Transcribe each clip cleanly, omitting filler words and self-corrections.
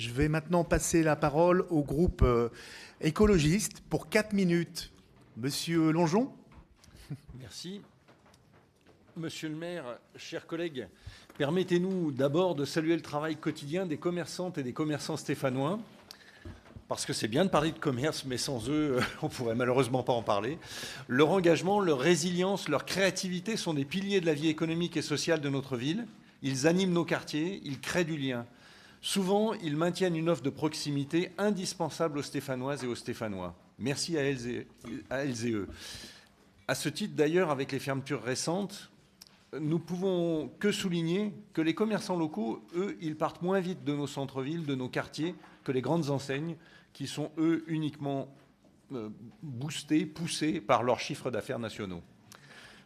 Je vais maintenant passer la parole au groupe écologiste pour 4 minutes. Monsieur Longeon. Merci. Monsieur le maire, chers collègues, permettez-nous d'abord de saluer le travail quotidien des commerçantes et des commerçants stéphanois, parce que c'est bien de parler de commerce, mais sans eux, on ne pourrait malheureusement pas en parler. Leur engagement, leur résilience, leur créativité sont des piliers de la vie économique et sociale de notre ville. Ils animent nos quartiers, ils créent du lien. Souvent, ils maintiennent une offre de proximité indispensable aux Stéphanoises et aux Stéphanois. Merci à elles et eux. À ce titre, d'ailleurs, avec les fermetures récentes, nous pouvons que souligner que les commerçants locaux, eux, ils partent moins vite de nos centres-villes, de nos quartiers, que les grandes enseignes, qui sont, eux, uniquement boostés, poussés par leurs chiffres d'affaires nationaux.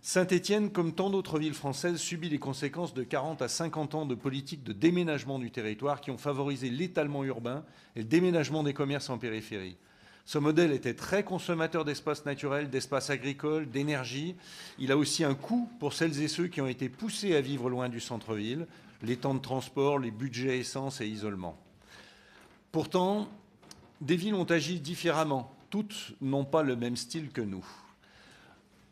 Saint-Étienne, comme tant d'autres villes françaises, subit les conséquences de 40 à 50 ans de politique de déménagement du territoire qui ont favorisé l'étalement urbain et le déménagement des commerces en périphérie. Ce modèle était très consommateur d'espaces naturels, d'espaces agricoles, d'énergie. Il a aussi un coût pour celles et ceux qui ont été poussés à vivre loin du centre-ville, les temps de transport, les budgets essence et isolement. Pourtant, des villes ont agi différemment. Toutes n'ont pas le même style que nous.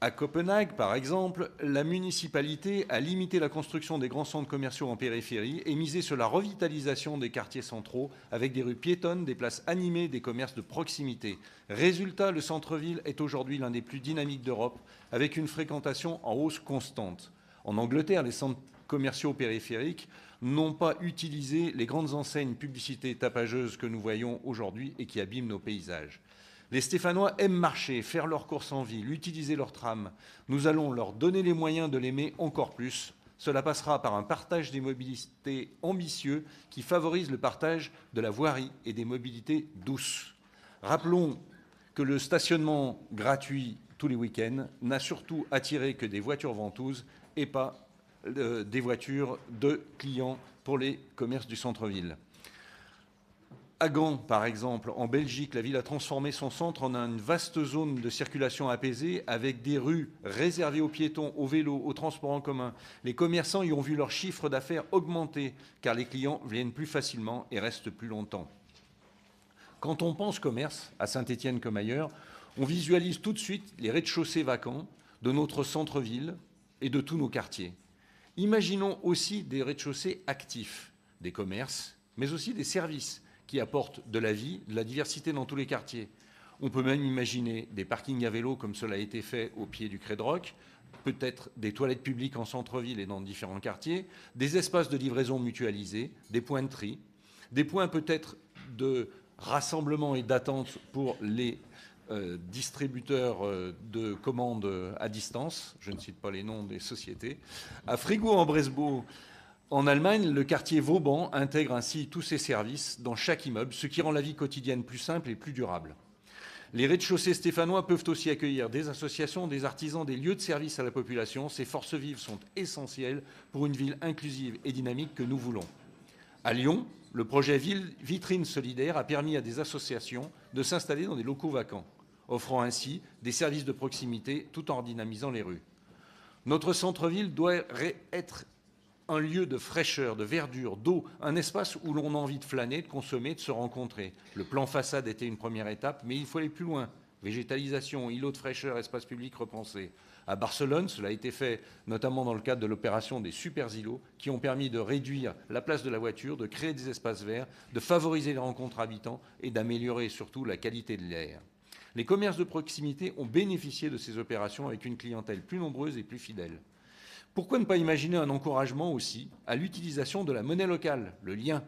À Copenhague, par exemple, la municipalité a limité la construction des grands centres commerciaux en périphérie et misé sur la revitalisation des quartiers centraux avec des rues piétonnes, des places animées, des commerces de proximité. Résultat, le centre-ville est aujourd'hui l'un des plus dynamiques d'Europe avec une fréquentation en hausse constante. En Angleterre, les centres commerciaux périphériques n'ont pas utilisé les grandes enseignes publicités tapageuses que nous voyons aujourd'hui et qui abîment nos paysages. Les Stéphanois aiment marcher, faire leurs courses en ville, utiliser leur tram. Nous allons leur donner les moyens de l'aimer encore plus. Cela passera par un partage des mobilités ambitieux qui favorise le partage de la voirie et des mobilités douces. Rappelons que le stationnement gratuit tous les week-ends n'a surtout attiré que des voitures ventouses et pas des voitures de clients pour les commerces du centre-ville. À Gand, par exemple, en Belgique, la ville a transformé son centre en une vaste zone de circulation apaisée avec des rues réservées aux piétons, aux vélos, aux transports en commun. Les commerçants y ont vu leur chiffre d'affaires augmenter car les clients viennent plus facilement et restent plus longtemps. Quand on pense commerce, à Saint-Étienne comme ailleurs, on visualise tout de suite les rez-de-chaussée vacants de notre centre-ville et de tous nos quartiers. Imaginons aussi des rez-de-chaussée actifs, des commerces, mais aussi des services qui apportent de la vie, de la diversité dans tous les quartiers. On peut même imaginer des parkings à vélo comme cela a été fait au pied du Crêt-de-Roc, peut-être des toilettes publiques en centre-ville et dans différents quartiers, des espaces de livraison mutualisés, des points de tri, des points peut-être de rassemblement et d'attente pour les distributeurs de commandes à distance, je ne cite pas les noms des sociétés. À Fribourg-en-Breslau, en Allemagne, le quartier Vauban intègre ainsi tous ses services dans chaque immeuble, ce qui rend la vie quotidienne plus simple et plus durable. Les rez-de-chaussée stéphanois peuvent aussi accueillir des associations, des artisans, des lieux de service à la population. Ces forces vives sont essentielles pour une ville inclusive et dynamique que nous voulons. À Lyon, le projet Ville Vitrine Solidaire a permis à des associations de s'installer dans des locaux vacants, offrant ainsi des services de proximité tout en dynamisant les rues. Notre centre-ville doit être un lieu de fraîcheur, de verdure, d'eau, un espace où l'on a envie de flâner, de consommer, de se rencontrer. Le plan façade était une première étape, mais il faut aller plus loin. Végétalisation, îlots de fraîcheur, espace public repensé. À Barcelone, cela a été fait notamment dans le cadre de l'opération des super îlots qui ont permis de réduire la place de la voiture, de créer des espaces verts, de favoriser les rencontres habitants et d'améliorer surtout la qualité de l'air. Les commerces de proximité ont bénéficié de ces opérations avec une clientèle plus nombreuse et plus fidèle. Pourquoi ne pas imaginer un encouragement aussi à l'utilisation de la monnaie locale, le lien,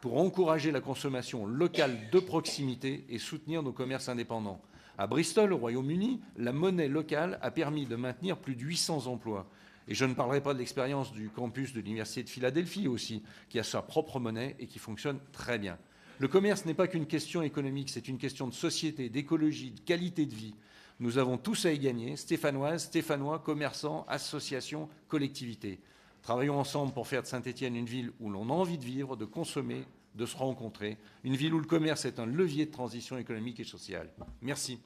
pour encourager la consommation locale de proximité et soutenir nos commerces indépendants. À Bristol, au Royaume-Uni, la monnaie locale a permis de maintenir plus de 800 emplois. Et je ne parlerai pas de l'expérience du campus de l'Université de Philadelphie aussi, qui a sa propre monnaie et qui fonctionne très bien. Le commerce n'est pas qu'une question économique, c'est une question de société, d'écologie, de qualité de vie. Nous avons tous à y gagner, Stéphanoises, Stéphanois, commerçants, associations, collectivités. Travaillons ensemble pour faire de Saint-Étienne une ville où l'on a envie de vivre, de consommer, de se rencontrer. Une ville où le commerce est un levier de transition économique et sociale. Merci.